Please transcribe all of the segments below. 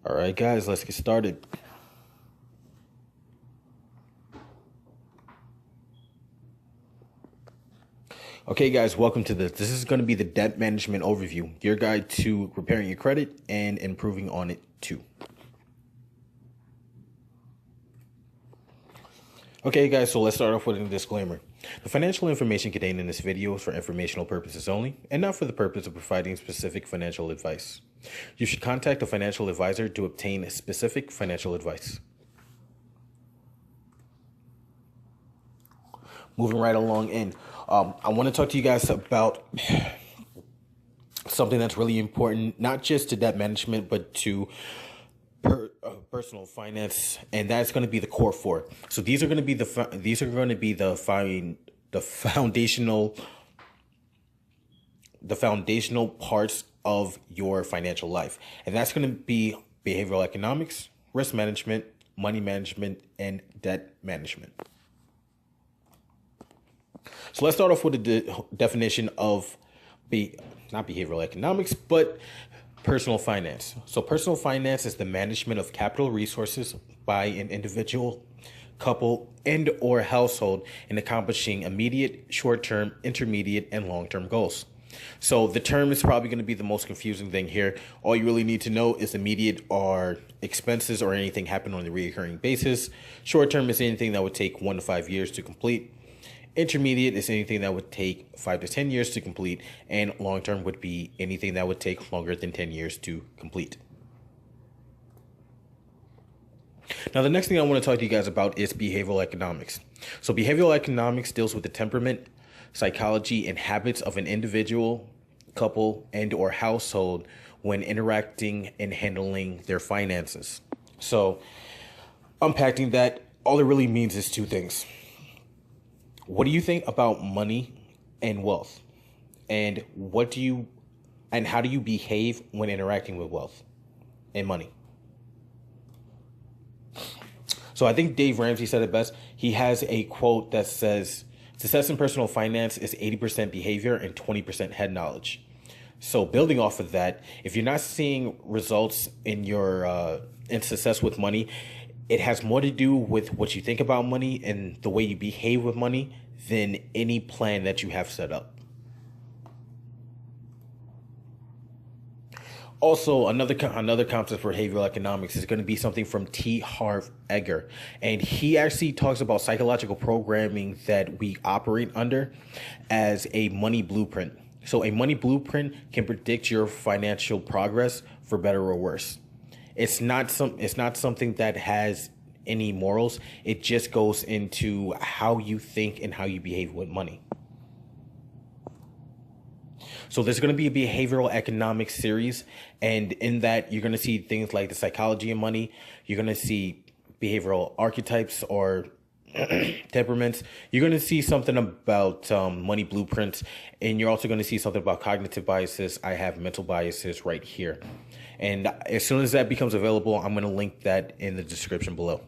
All right, guys, let's get started. Okay, guys, welcome to this. This is going to be the debt management overview, your guide to repairing your credit and improving on it too. Okay, guys, so let's start off with a disclaimer. The financial information contained in this video is for informational purposes only and not for the purpose of providing specific financial advice. You should contact a financial advisor to obtain specific financial advice. Moving right along in, I want to talk to you guys about something that's really important, not just to debt management, but to personal finance, and that's going to be the core four. So these are going to be the foundational parts of your financial life, and that's going to be behavioral economics, risk management, money management, and debt management. So let's start off with the definition of not behavioral economics, but personal finance. So personal finance is the management of capital resources by an individual, couple, and or household in accomplishing immediate, short-term, intermediate, and long-term goals. So the term is probably going to be the most confusing thing here. All you really need to know is immediate are expenses or anything happen on a recurring basis. Short-term is anything that would take 1 to 5 years to complete. Intermediate is anything that would take 5 to 10 years to complete, and long-term would be anything that would take longer than 10 years to complete. Now, the next thing I want to talk to you guys about is behavioral economics. So behavioral economics deals with the temperament, psychology, and habits of an individual, couple, and or household when interacting and handling their finances. So unpacking that, all it really means is two things. What do you think about money and wealth? And how do you behave when interacting with wealth and money? So I think Dave Ramsey said it best. He has a quote that says, "Success in personal finance is 80% behavior and 20% head knowledge." So building off of that, if you're not seeing results in your in success with money, it has more to do with what you think about money and the way you behave with money than any plan that you have set up. Also, another concept for behavioral economics is going to be something from T. Harv Eker. And he actually talks about psychological programming that we operate under as a money blueprint. So a money blueprint can predict your financial progress for better or worse. It's not something that has any morals. It just goes into how you think and how you behave with money. So there's going to be a behavioral economics series, and in that you're going to see things like the psychology of money. You're going to see behavioral archetypes or temperaments. You're going to see something about money blueprints, and you're also going to see something about cognitive biases. I have mental biases right here. And as soon as that becomes available, I'm going to link that in the description below.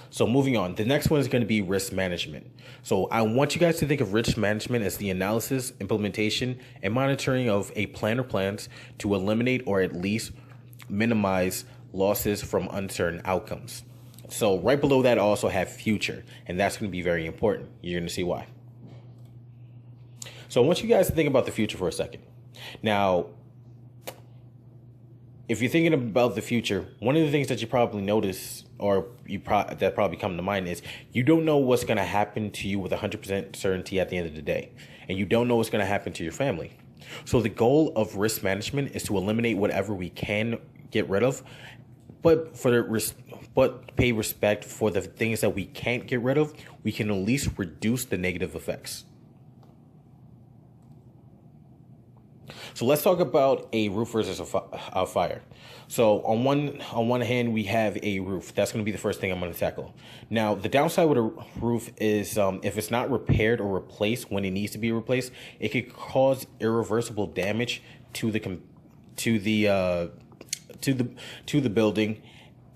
So moving on, the next one is going to be risk management. So I want you guys to think of risk management as the analysis, implementation, and monitoring of a plan or plans to eliminate or at least minimize losses from uncertain outcomes. So right below that, I also have future, and that's going to be very important. You're going to see why. So I want you guys to think about the future for a second. Now, if you're thinking about the future, one of the things that you probably notice or that probably come to mind is you don't know what's going to happen to you with 100% certainty at the end of the day. And you don't know what's going to happen to your family. So the goal of risk management is to eliminate whatever we can get rid of, but pay respect for the things that we can't get rid of. We can at least reduce the negative effects. So let's talk about a roof versus a fire. So on one hand, we have a roof. That's going to be the first thing I'm going to tackle. Now, the downside with a roof is if it's not repaired or replaced when it needs to be replaced, it could cause irreversible damage to the building.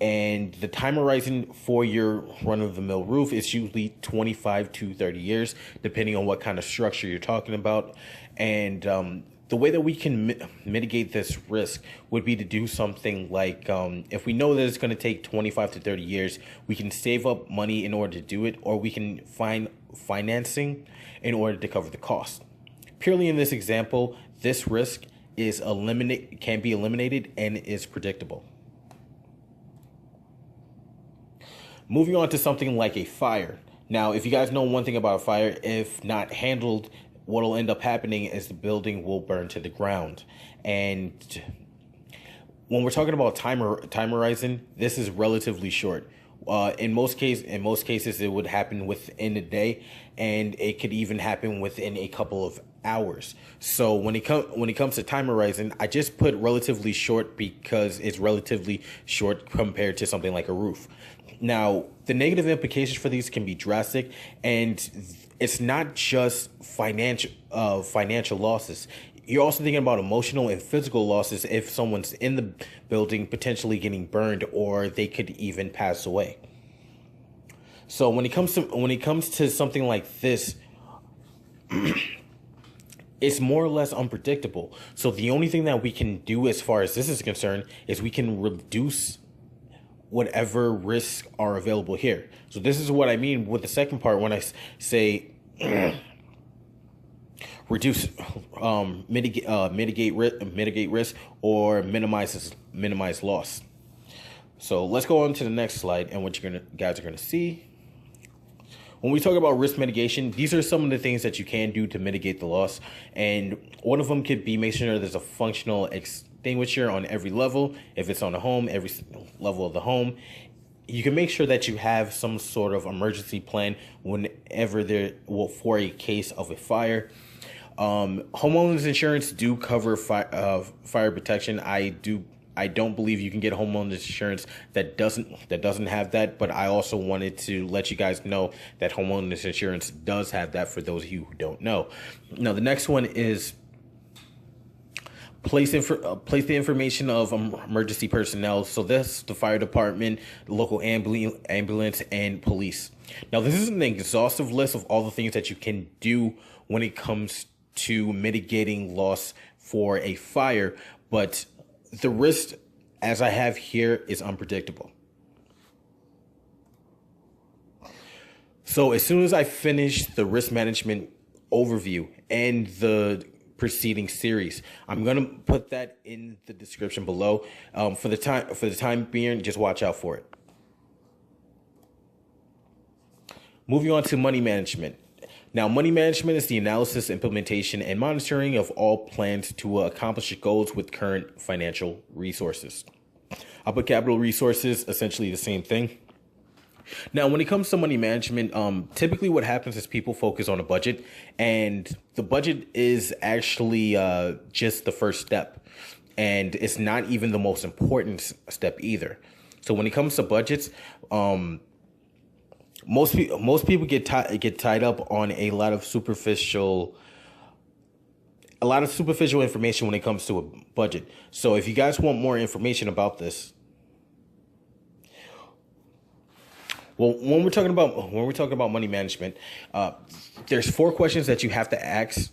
And the time horizon for your run-of-the-mill roof is usually 25 to 30 years, depending on what kind of structure you're talking about. And the way that we can mitigate this risk would be to do something like, if we know that it's going to take 25 to 30 years, we can save up money in order to do it, or we can find financing in order to cover the cost. Purely in this example, this risk can be eliminated and is predictable. Moving on to something like a fire. Now, if you guys know one thing about a fire, if not handled, what will end up happening is the building will burn to the ground. And when we're talking about time horizon, this is relatively short. In most cases, it would happen within a day, and it could even happen within a couple of hours. So when it comes to time horizon, I just put relatively short because it's relatively short compared to something like a roof. Now, the negative implications for these can be drastic, and it's not just financial losses. You're also thinking about emotional and physical losses if someone's in the building potentially getting burned, or they could even pass away. So when it comes to something like this, it's more or less unpredictable. So the only thing that we can do as far as this is concerned is we can reduce whatever risks are available here. So this is what I mean with the second part when I say reduce, mitigate risk, or minimize loss. So let's go on to the next slide, and what guys are gonna see. When we talk about risk mitigation, these are some of the things that you can do to mitigate the loss, and one of them could be making sure there's a functional extinguisher on every level. If it's on the home, every level of the home. You can make sure that you have some sort of emergency plan whenever for a case of a fire. Homeowners insurance do cover fire protection. I don't believe you can get homeowners insurance that doesn't have that, but I also wanted to let you guys know that homeowners insurance does have that for those of you who don't know. Now, the next one is place the information of emergency personnel. So this, the fire department, the local ambulance, and police. Now, this is an exhaustive list of all the things that you can do when it comes to mitigating loss for a fire, but the risk, as I have here, is unpredictable. So as soon as I finish the risk management overview and the preceding series, I'm going to put that in the description below. For the time being, just watch out for it. Moving on to money management. Now, money management is the analysis, implementation, and monitoring of all plans to accomplish goals with current financial resources. I'll put capital resources, essentially the same thing. Now, when it comes to money management, typically what happens is people focus on a budget, and the budget is actually just the first step, and it's not even the most important step either. So when it comes to budgets, most people get tied up on a lot of superficial information when it comes to a budget. So if you guys want more information about this, well, when we're talking about money management, there's 4 questions that you have to answer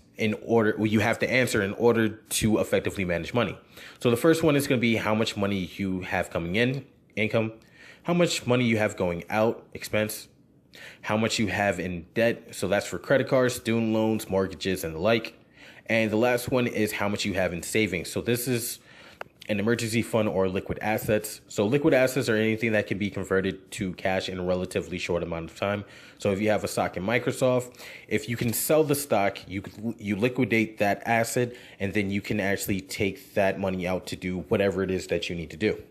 in order to effectively manage money. So the first one is going to be how much money you have coming in, income, how much money you have going out, expense, how much you have in debt. So that's for credit cards, student loans, mortgages, and the like. And the last one is how much you have in savings. So this is an emergency fund or liquid assets. So liquid assets are anything that can be converted to cash in a relatively short amount of time. So if you have a stock in Microsoft, if you can sell the stock, you liquidate that asset, and then you can actually take that money out to do whatever it is that you need to do.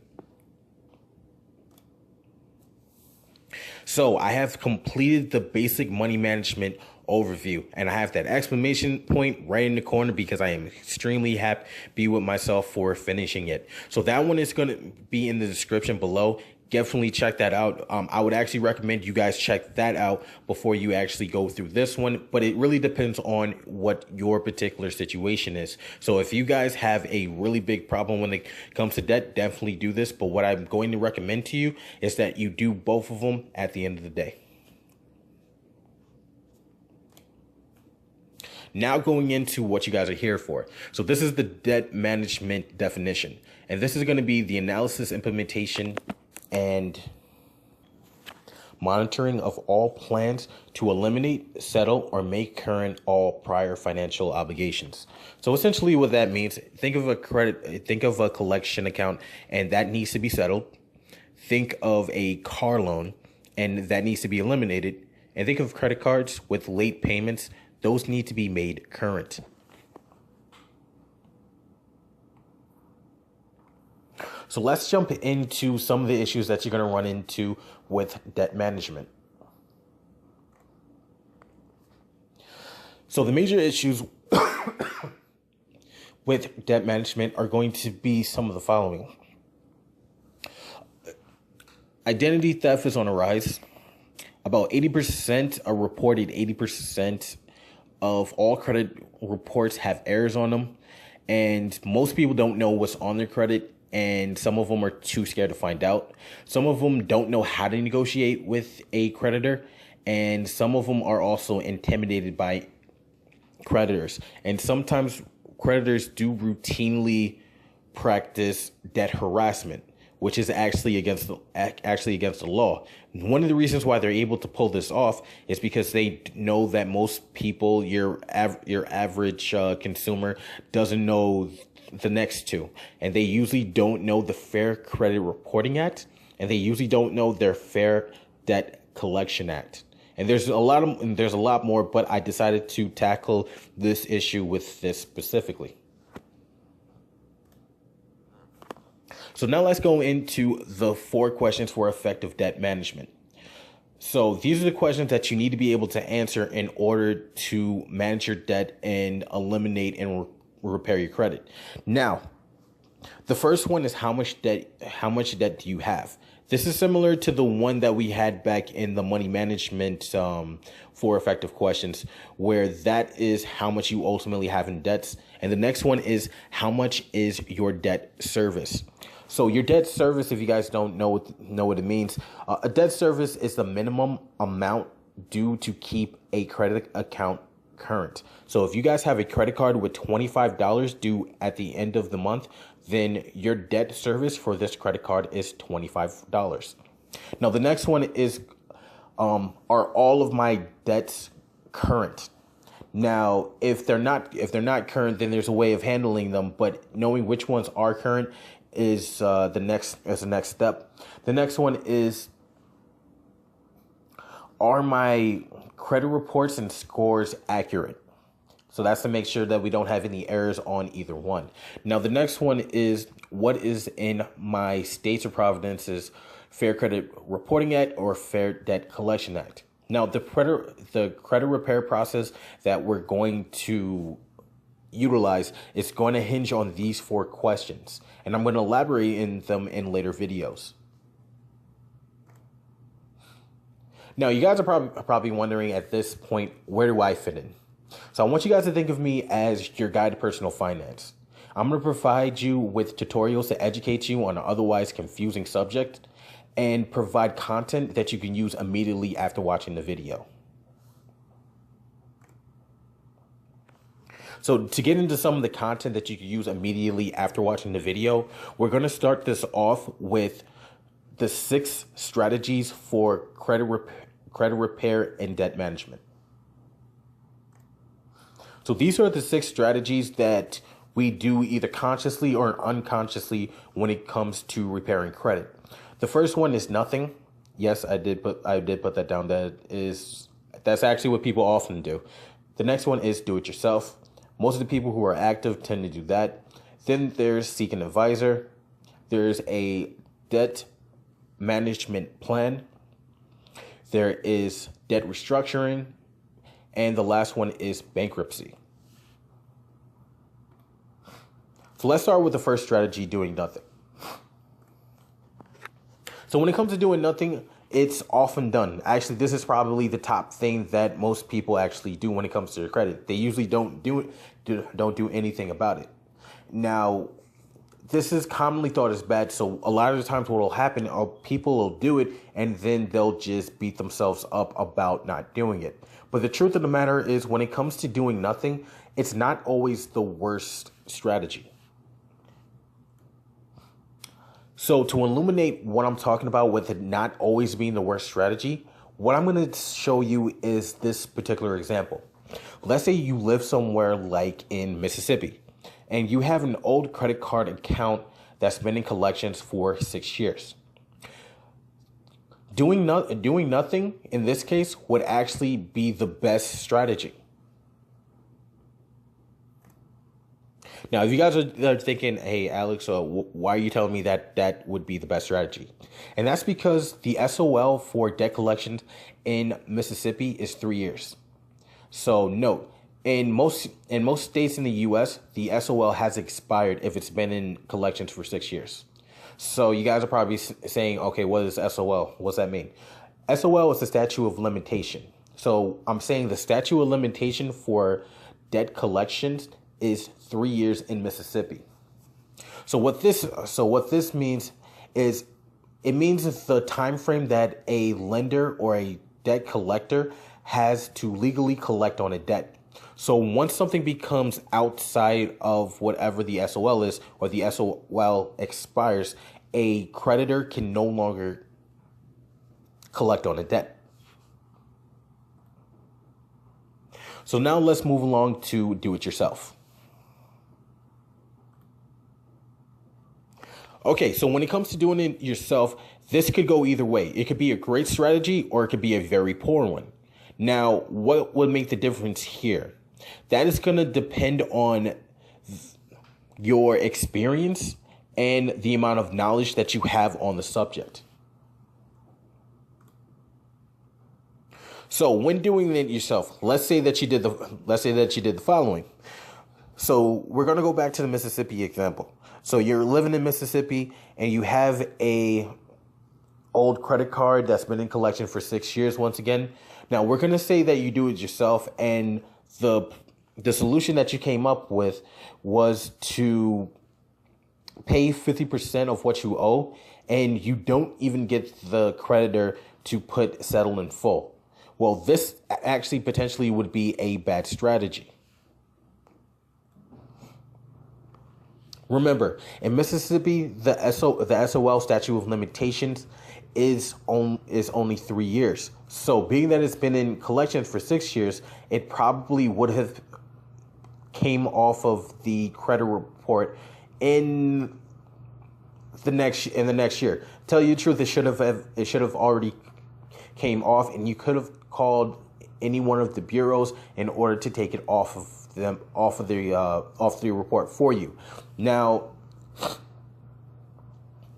So I have completed the basic money management overview, and I have that exclamation point right in the corner because I am extremely happy with myself for finishing it. So that one is going to be in the description below. Definitely check that out. I would actually recommend you guys check that out before you actually go through this one, but it really depends on what your particular situation is. So if you guys have a really big problem when it comes to debt, definitely do this. But what I'm going to recommend to you is that you do both of them at the end of the day. Now going into what you guys are here for. So this is the debt management definition. And this is going to be the analysis, implementation, and monitoring of all plans to eliminate, settle, or make current all prior financial obligations. So essentially what that means, think of a collection account and that needs to be settled. Think of a car loan and that needs to be eliminated. And think of credit cards with late payments. Those need to be made current. So let's jump into some of the issues that you're going to run into with debt management. So the major issues with debt management are going to be some of the following. Identity theft is on a rise. About 80% are reported. 80% of all credit reports have errors on them. And most people don't know what's on their credit. And some of them are too scared to find out. Some of them don't know how to negotiate with a creditor. And some of them are also intimidated by creditors. And sometimes creditors do routinely practice debt harassment, which is actually against the law. One of the reasons why they're able to pull this off is because they know that most people, your average consumer, doesn't know the next two, and they usually don't know the Fair Credit Reporting Act, and they usually don't know their Fair Debt Collection Act. And there's a lot more, but I decided to tackle this issue with this specifically. So now let's go into the 4 questions for effective debt management. So these are the questions that you need to be able to answer in order to manage your debt and eliminate and repair your credit. Now, the first one is how much debt do you have? This is similar to the one that we had back in the money management 4 effective questions, where that is how much you ultimately have in debts. And the next one is how much is your debt service? So your debt service, if you guys don't know what it means, a debt service is the minimum amount due to keep a credit account current. So if you guys have a credit card with $25 due at the end of the month, then your debt service for this credit card is $25. Now the next one is, are all of my debts current? Now, if they're not current, then there's a way of handling them, but knowing which ones are current is the next step. The next one is, are my credit reports and scores accurate? So that's to make sure that we don't have any errors on either one. Now, the next one is, what is in my states or provinces Fair Credit Reporting Act or Fair Debt Collection Act? Now, the credit repair process that we're going to utilize is going to hinge on these 4 questions, and I'm going to elaborate in them in later videos. Now, you guys are probably wondering at this point, where do I fit in? So I want you guys to think of me as your guide to personal finance. I'm going to provide you with tutorials to educate you on an otherwise confusing subject and provide content that you can use immediately after watching the video. So to get into some of the content that you can use immediately after watching the video, we're going to start this off with the 6 strategies for credit repair and debt management. So these are the 6 strategies that we do either consciously or unconsciously when it comes to repairing credit. The first one is nothing. Yes, I did put that down. That's actually what people often do. The next one is do it yourself. Most of the people who are active tend to do that. Then there's seek an advisor. There's a debt management plan. There is debt restructuring. And the last one is bankruptcy. So let's start with the first strategy, doing nothing. So when it comes to doing nothing, it's often done. Actually, this is probably the top thing that most people actually do when it comes to their credit. They usually don't do anything about it. Now, this is commonly thought as bad. So a lot of the times what will happen are people will do it and then they'll just beat themselves up about not doing it. But the truth of the matter is, when it comes to doing nothing, it's not always the worst strategy. So to illuminate what I'm talking about with it not always being the worst strategy, what I'm going to show you is this particular example. Let's say you live somewhere like in Mississippi, and you have an old credit card account that's been in collections for 6 years. Doing nothing in this case would actually be the best strategy. Now, if you guys are thinking, hey, Alex, why are you telling me that would be the best strategy? And that's because the SOL for debt collections in Mississippi is 3 years. So note, in most states in the U.S., the SOL has expired if it's been in collections for 6 years. So you guys are probably saying, okay, what is SOL? What's that mean? SOL is the statute of limitation. So I'm saying the statute of limitation for debt collections is 3 years in Mississippi. So what this means is, it means the time frame that a lender or a debt collector has to legally collect on a debt. So once something becomes outside of whatever the SOL is, or the SOL expires, a creditor can no longer collect on a debt. So now let's move along to do it yourself. Okay, so when it comes to doing it yourself, this could go either way. It could be a great strategy or it could be a very poor one. Now, what would make the difference here? That is going to depend on your experience and the amount of knowledge that you have on the subject. So when doing it yourself, let's say that you did the following. So we're going to go back to the Mississippi example. So you're living in Mississippi and you have a old credit card that's been in collection for 6 years once again. Now we're going to say that you do it yourself, and the solution that you came up with was to pay 50% of what you owe, and you don't even get the creditor to put settle in full. Well, this actually potentially would be a bad strategy. Remember, in Mississippi, the SOL statute of limitations is only 3 years. So being that it's been in collections for 6 years, it probably would have came off of the credit report in the next year. Tell you the truth, it should have already came off, and you could have called any one of the bureaus in order to take it off of the report for you. Now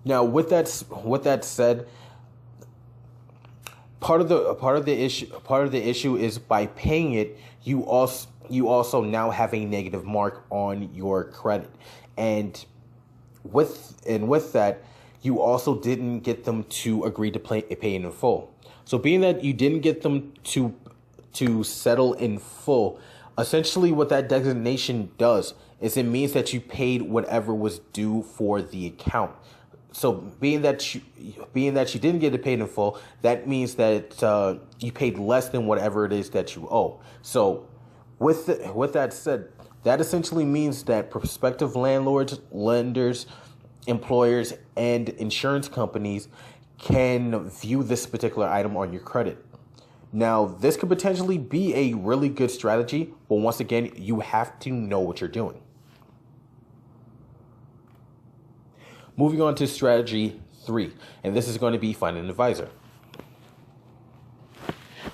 with that said, part of the issue is by paying it, you also now have a negative mark on your credit, and with that, you also didn't get them to agree to pay in full. So being that you didn't get them to settle in full, essentially what that designation does is it means that you paid whatever was due for the account. So being that you didn't get it paid in full, that means that you paid less than whatever it is that you owe. So with that said, that essentially means that prospective landlords, lenders, employers, and insurance companies can view this particular item on your credit. Now, this could potentially be a really good strategy, but once again, you have to know what you're doing. Moving on to strategy 3, and this is going to be find an advisor.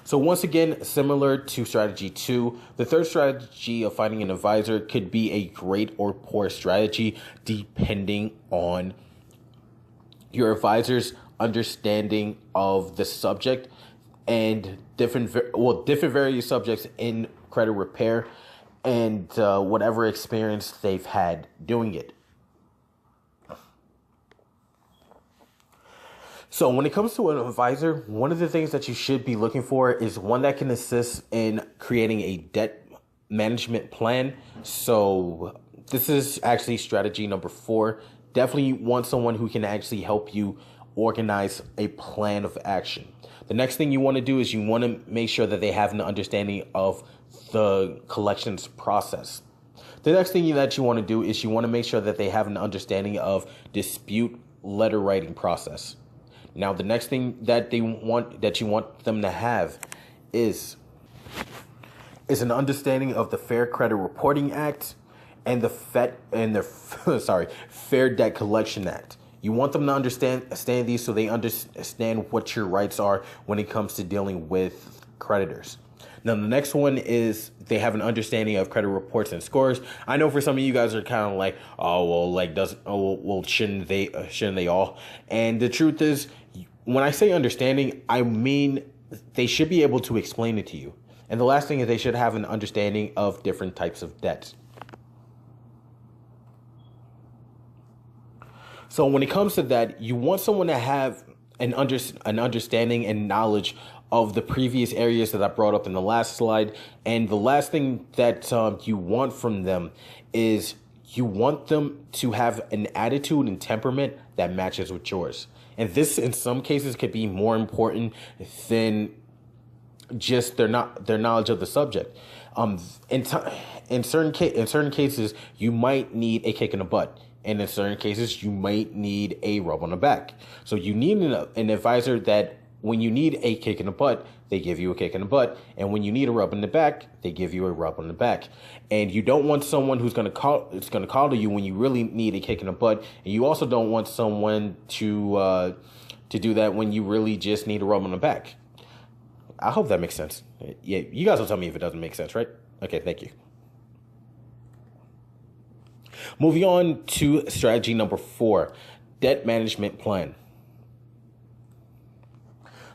So once again, similar to strategy 2, the third strategy of finding an advisor could be a great or poor strategy depending on your advisor's understanding of the subject and different various subjects in credit repair and whatever experience they've had doing it. So when it comes to an advisor, one of the things that you should be looking for is one that can assist in creating a debt management plan. So this is actually strategy number 4, definitely want someone who can actually help you organize a plan of action. The next thing you want to do is you want to make sure that they have an understanding of the collections process. The next thing that you want to do is you want to make sure that they have an understanding of dispute letter writing process. Now, the next thing that you want them to have is an understanding of the Fair Credit Reporting Act and the Fair Debt Collection Act. You want them to understand these so they understand what your rights are when it comes to dealing with creditors. Now, the next one is they have an understanding of credit reports and scores. I know for some of you guys are kind of like, shouldn't they all? And the truth is, when I say understanding, I mean they should be able to explain it to you. And the last thing is they should have an understanding of different types of debts. So when it comes to that, you want someone to have an understanding and knowledge of the previous areas that I brought up in the last slide. And the last thing that you want from them is you want them to have an attitude and temperament that matches with yours. And this, in some cases, could be more important than just their knowledge of the subject. In certain cases, you might need a kick in the butt. And in certain cases, you might need a rub on the back. So you need an advisor that when you need a kick in the butt, they give you a kick in the butt. And when you need a rub in the back, they give you a rub on the back. And you don't want someone who's going to call to you when you really need a kick in the butt. And you also don't want someone to do that when you really just need a rub on the back. I hope that makes sense. Yeah, you guys will tell me if it doesn't make sense, right? Okay, thank you. Moving on to strategy number 4, debt management plan.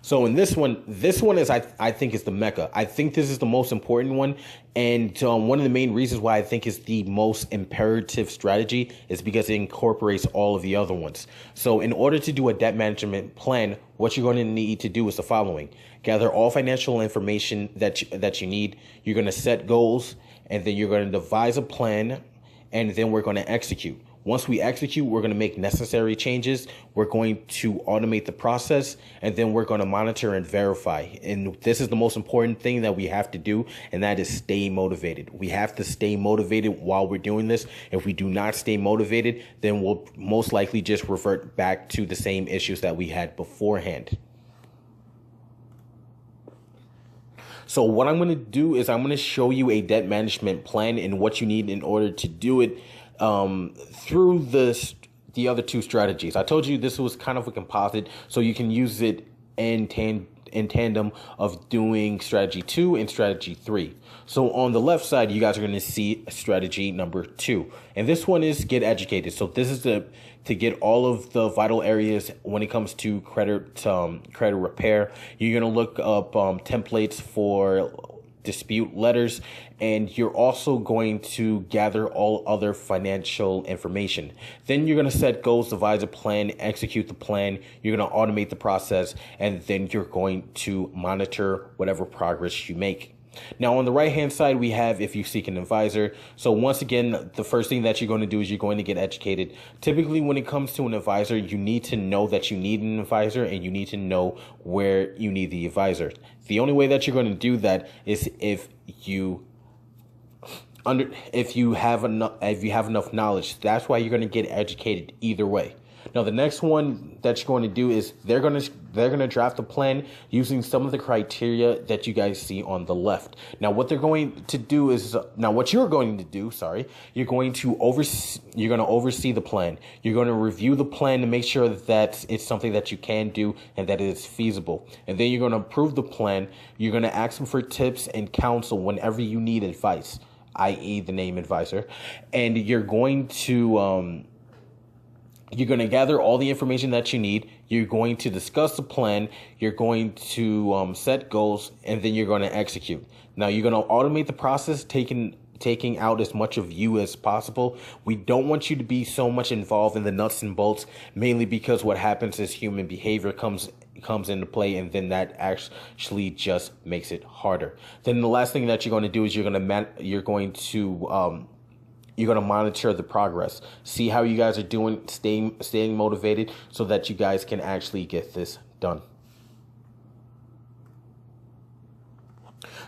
So in this one is I think is the mecca. I think this is the most important one, and one of the main reasons why I think is the most imperative strategy is because it incorporates all of the other ones. So in order to do a debt management plan, what you're going to need to do is the following: gather all financial information that you need. You're going to set goals, and then you're going to devise a plan, and then we're going to execute. Once we execute, we're going to make necessary changes. We're going to automate the process, and then we're going to monitor and verify. And this is the most important thing that we have to do, and that is stay motivated. We have to stay motivated while we're doing this. If we do not stay motivated, then we'll most likely just revert back to the same issues that we had beforehand. So what I'm going to do is I'm going to show you a debt management plan and what you need in order to do it through the other two strategies. I told you this was kind of a composite, so you can use it in tandem of doing strategy 2 and strategy 3. So on the left side, you guys are going to see strategy number 2, and this one is get educated. So this is to get all of the vital areas when it comes to credit repair. You're going to look up templates for dispute letters, and you're also going to gather all other financial information. Then you're going to set goals, devise a plan, execute the plan. You're going to automate the process, and then you're going to monitor whatever progress you make. Now, on the right-hand side, we have if you seek an advisor. So once again, the first thing that you're going to do is you're going to get educated. Typically, when it comes to an advisor, you need to know that you need an advisor, and you need to know where you need the advisor. The only way that you're going to do that is if you have enough knowledge. That's why you're going to get educated either way. Now, the next one that you're going to do is they're going to draft a plan using some of the criteria that you guys see on the left. Now, what you're going to do, you're going to oversee the plan. You're going to review the plan to make sure that it's something that you can do and that it is feasible. And then you're going to approve the plan. You're going to ask them for tips and counsel whenever you need advice, i.e. the name advisor. And you're going to gather all the information that you need. You're going to discuss the plan. You're going to set goals, and then you're going to execute. Now, you're going to automate the process, taking out as much of you as possible. We don't want you to be so much involved in the nuts and bolts, mainly because what happens is human behavior comes into play, and then that actually just makes it harder. Then the last thing that you're going to do is you're going to You're going to monitor the progress, see how you guys are doing, staying motivated so that you guys can actually get this done.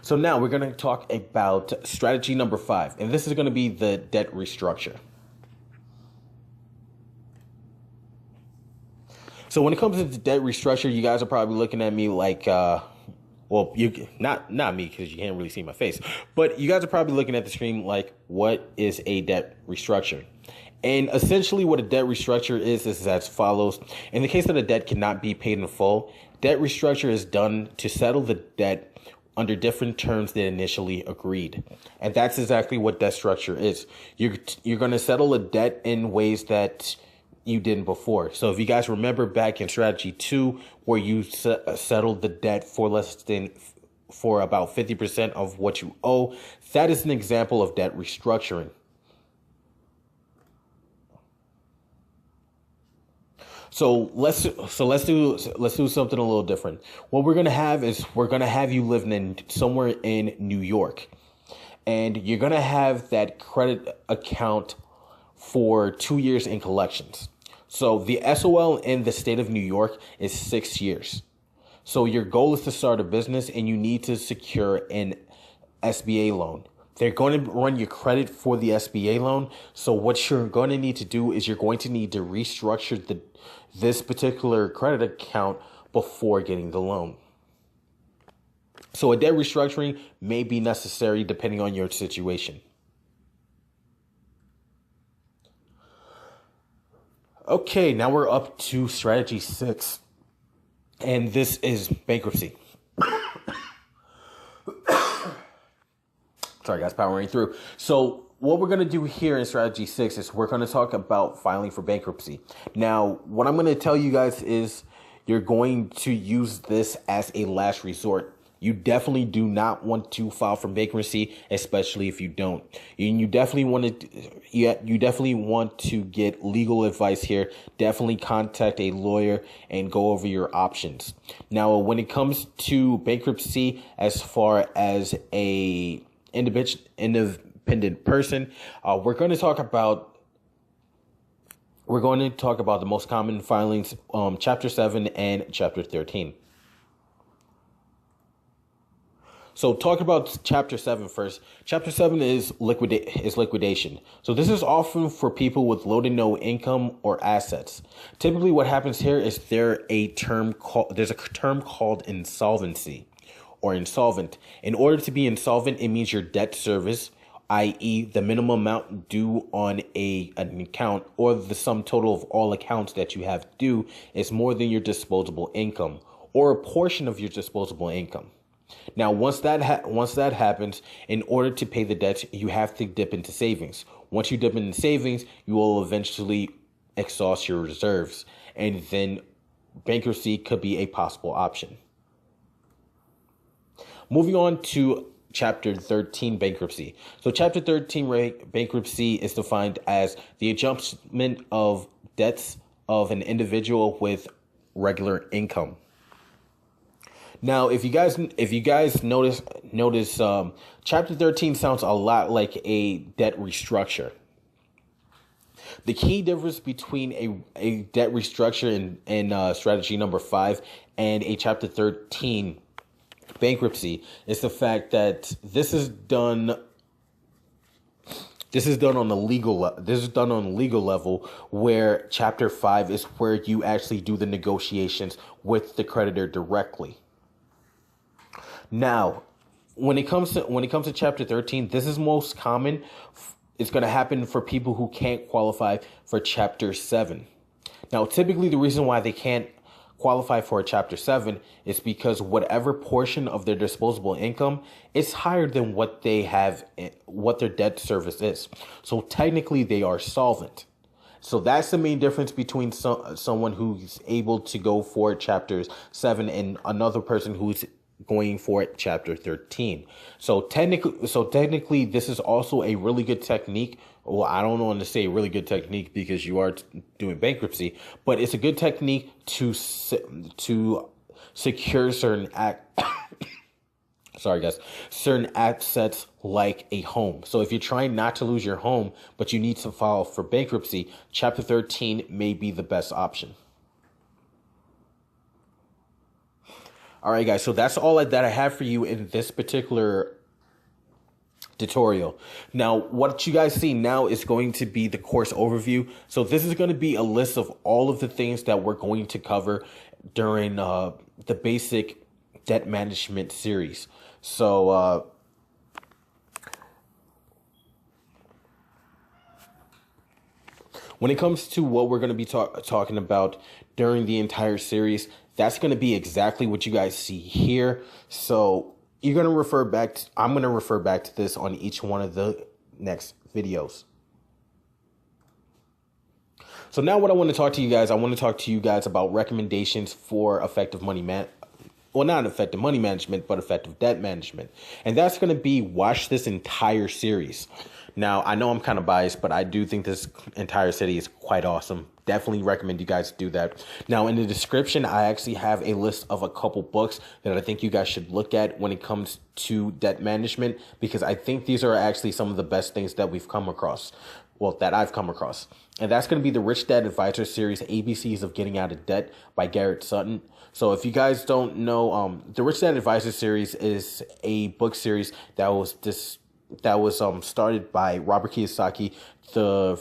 So now we're going to talk about strategy number 5, and this is going to be the debt restructure. So when it comes to the debt restructure, you guys are probably looking at me like, well, you not me because you can't really see my face, but you guys are probably looking at the screen like, what is a debt restructure? And essentially what a debt restructure is as follows. In the case that a debt cannot be paid in full, debt restructure is done to settle the debt under different terms than initially agreed. And that's exactly what debt structure is. You're going to settle a debt in ways that you didn't before. So if you guys remember back in strategy 2, where you settled the debt for about 50% of what you owe, that is an example of debt restructuring. So let's do something a little different. What we're gonna have is we're gonna have you living in somewhere in New York, and you're gonna have that credit account for 2 years in collections. So the SOL in the state of New York is 6 years. So your goal is to start a business, and you need to secure an SBA loan. They're going to run your credit for the SBA loan. So what you're going to need to do is you're going to need to restructure this particular credit account before getting the loan. So a debt restructuring may be necessary depending on your situation. Okay, now we're up to strategy 6, and this is bankruptcy. Sorry, guys, powering through. So what we're going to do here in strategy 6 is we're going to talk about filing for bankruptcy. Now, what I'm going to tell you guys is you're going to use this as a last resort. You definitely do not want to file for bankruptcy, especially if you don't. And you definitely want to get legal advice here. Definitely contact a lawyer and go over your options. Now, when it comes to bankruptcy, as far as a independent person, we're going to talk about the most common filings, Chapter 7 and Chapter 13. So talk about Chapter 7 first. Chapter 7 is liquidation. So this is often for people with low to no income or assets. Typically what happens here is there's a term called insolvency or insolvent. In order to be insolvent, it means your debt service, i.e. the minimum amount due on an account or the sum total of all accounts that you have due is more than your disposable income or a portion of your disposable income. Now, once that happens, in order to pay the debts, you have to dip into savings. Once you dip into savings, you will eventually exhaust your reserves, and then bankruptcy could be a possible option. Moving on to Chapter 13, bankruptcy. So Chapter 13 bankruptcy is defined as the adjustment of debts of an individual with regular income. Now, if you guys notice, Chapter 13 sounds a lot like a debt restructure. The key difference between a debt restructure in strategy number 5 and a Chapter 13 bankruptcy is the fact that this is done on the legal level, where Chapter 5 is where you actually do the negotiations with the creditor directly. Now, when it comes to Chapter 13, this is most common. It's going to happen for people who can't qualify for Chapter 7. Now, typically the reason why they can't qualify for a Chapter 7 is because whatever portion of their disposable income is higher than what their debt service is. So technically they are solvent. So that's the main difference between someone who's able to go for Chapter 7 and another person who's going for Chapter 13. So technically, this is also a really good technique. Well, I don't want to say really good technique because you are doing bankruptcy, but it's a good technique to secure certain assets like a home. So if you're trying not to lose your home, but you need to file for bankruptcy, Chapter 13 may be the best option. All right, guys, so that's all that I have for you in this particular tutorial. Now, what you guys see now is going to be the course overview. So this is going to be a list of all of the things that we're going to cover during the basic debt management series. So when it comes to what we're going to be talking about during the entire series, that's going to be exactly what you guys see here. So you're going to refer back to, I'm going to refer back to this on each one of the next videos. So now what I want to talk to you guys, I want to talk to you guys about recommendations for effective not effective money management, but effective debt management. And that's going to be watch this entire series. Now, I know I'm kind of biased, but I do think this entire series is quite awesome. Definitely recommend you guys do that. Now, in the description, I actually have a list of a couple books that I think you guys should look at when it comes to debt management, because I think these are actually some of the best things that we've come across. Well, that I've come across. And that's going to be the Rich Dad Advisor series, ABCs of Getting Out of Debt by Garrett Sutton. So if you guys don't know, the Rich Dad Advisor series is a book series that was started by Robert Kiyosaki, the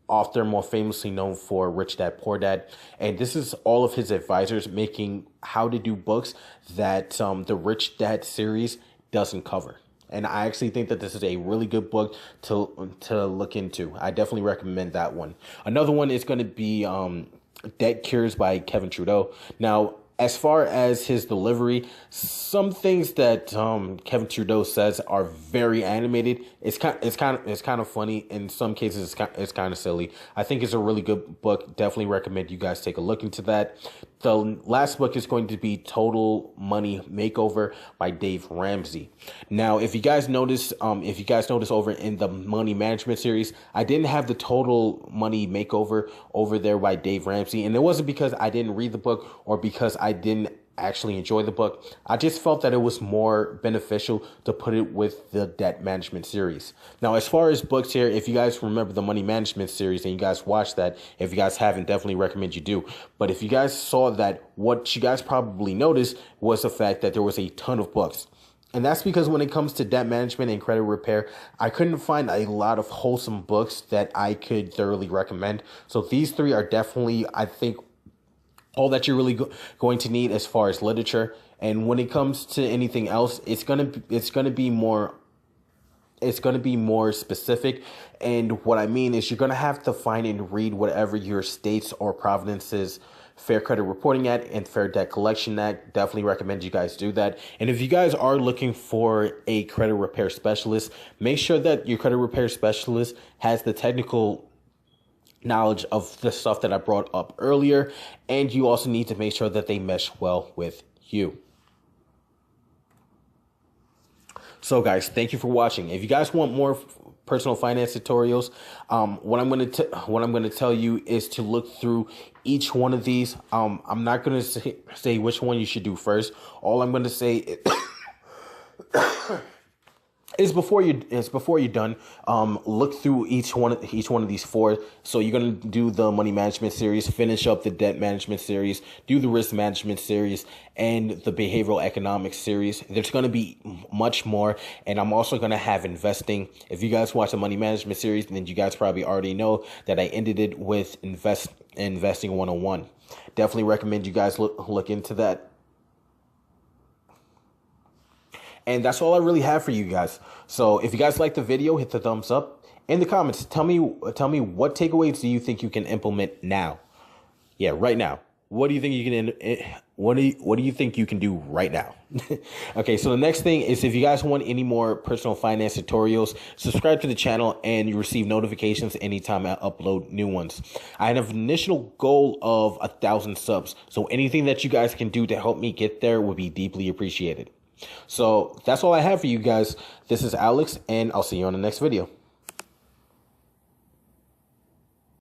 author more famously known for Rich Dad, Poor Dad. And this is all of his advisors making how to do books that the Rich Dad series doesn't cover. And I actually think that this is a really good book to look into. I definitely recommend that one. Another one is going to be Debt Cures by Kevin Trudeau. Now, as far as his delivery, some things that Kevin Trudeau says are very animated. It's kind of funny. In some cases, it's kind of silly. I think it's a really good book. Definitely recommend you guys take a look into that. The last book is going to be Total Money Makeover by Dave Ramsey. Now, if you guys notice over in the money management series, I didn't have the Total Money Makeover over there by Dave Ramsey, and it wasn't because I didn't read the book or because I didn't actually enjoy the book. I just felt that it was more beneficial to put it with the debt management series. Now, as far as books here, if you guys remember the money management series and you guys watched that, if you guys haven't, definitely recommend you do. But if you guys saw that, what you guys probably noticed was the fact that there was a ton of books. And that's because when it comes to debt management and credit repair, I couldn't find a lot of wholesome books that I could thoroughly recommend. So these three are definitely, I think, all that you're really going to need as far as literature. And when it comes to anything else, it's gonna be more specific. And what I mean is you're gonna have to find and read whatever your states or provinces Fair Credit Reporting Act and Fair Debt Collection Act. Definitely recommend you guys do that. And if you guys are looking for a credit repair specialist, make sure that your credit repair specialist has the technical knowledge of the stuff that I brought up earlier, and you also need to make sure that they mesh well with you. So guys, thank you for watching. If you guys want more personal finance tutorials, what I'm going to tell you is to look through each one of these. I'm not going to say which one you should do first. All I'm going to say is is before you're done, look through each one of these four. So you're gonna do the money management series, finish up the debt management series, do the risk management series, and the behavioral economics series. There's gonna be much more, and I'm also gonna have investing. If you guys watch the money management series, then you guys probably already know that I ended it with investing 101. Definitely recommend you guys look into that. And that's all I really have for you guys. So if you guys like the video, hit the thumbs up. In the comments, tell me what takeaways do you think you can implement now? Yeah, right now. What do you think you can what do you think you can do right now? Okay, so the next thing is, if you guys want any more personal finance tutorials, subscribe to the channel and you receive notifications anytime I upload new ones. I have an initial goal of 1,000 subs. So anything that you guys can do to help me get there would be deeply appreciated. So that's all I have for you guys. This is Alex, and I'll see you on the next video.